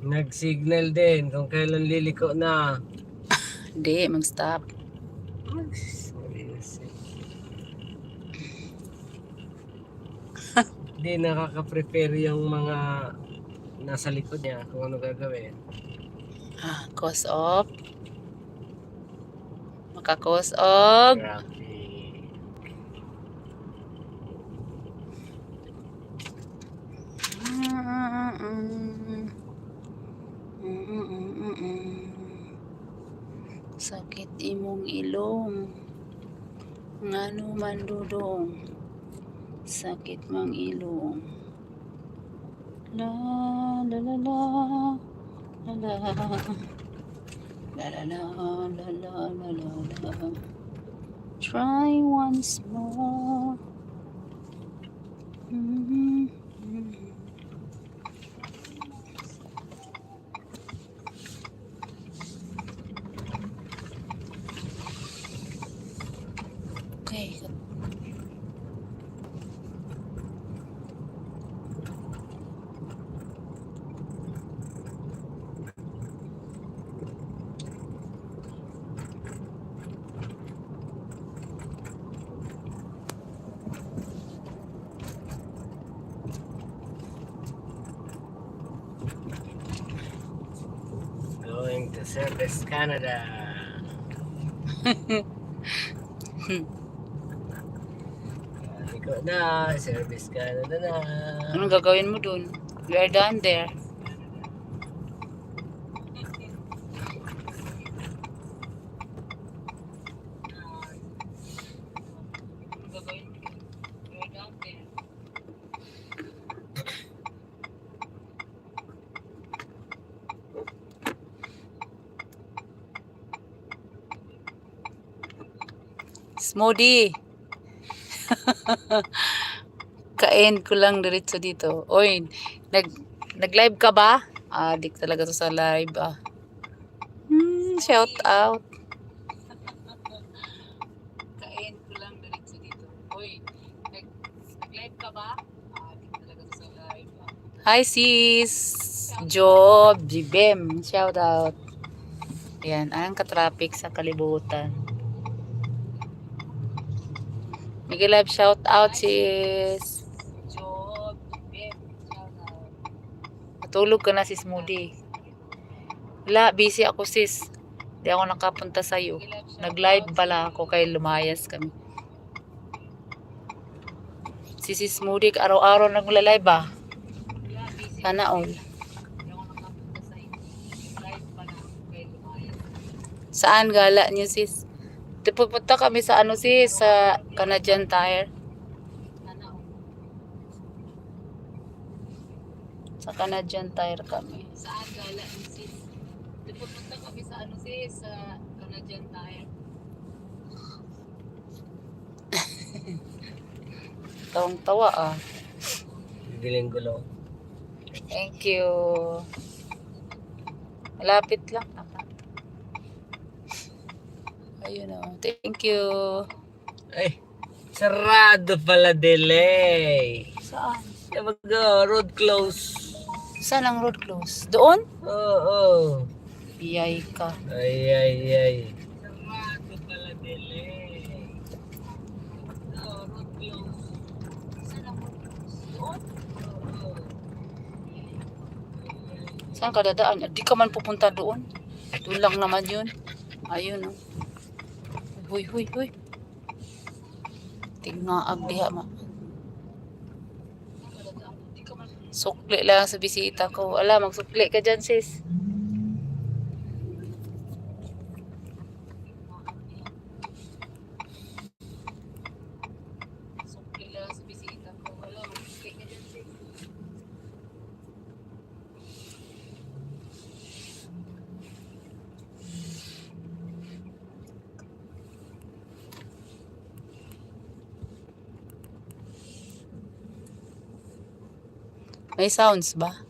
Nag-signal din kung kailan liliko na. Hindi, mag-stop. Hindi nakaka-prepare yung mga nasa likod niya kung ano gagawin. Cause of. Maka-cause of. Traffic. Sakit imong ilong. Ngano man dudong. Sakit mang ilong. La la la la. La la. La la la la la la la la. Try once more. Okay. Going to Service Canada. Liko na, Service Canada na. Anong gagawin mo dun? We are done there. Smoothie. Kain ko lang diretso dito. Oy, nag-live ka ba? Adik talaga to sa live shout out. Kain ko lang diretso dito. Oy, nag-live ka ba? Adik talaga to sa live Hi sis. Job, Jibem, shout out. Yan, ang ka-traffic sa kalibutan. Miguel Live shout out sis. Job, Jibem, shout out. Matulog ka na sis Moody. Wala, busy ako sis. Hindi ako nakapunta sa'yo. Nag-live pala ako kay lumayas kami. Si sis Moody, araw-araw nagla-live Sana all. Saan gala niyo sis? Pupunta kami sa ano sis, sa Canadian Tire. Sa Canadian Tire kami. Saan gala niyo sis? Pupunta kami sa ano sis, sa Canadian Tire. Tawang-tawa Bibiling gulo. Thank you. Malapit lang. Ayun Thank you. Ay, sarado pala delay. Saan? Road close. Saan ang road close? Doon? Oo. Iyay ka. Ay. Sarado pala delay. Road close. Saan ang road close? Doon? Saan ka dadaan? Di ka man pupunta doon. Doon lang naman yun. Ayun Huy. Tingnaag diha Sukli lang sa bisita ko. Magsukli ka dyan sis. Sukli lang sa bisita ko. Magsukli ka dyan sis. May sounds ba?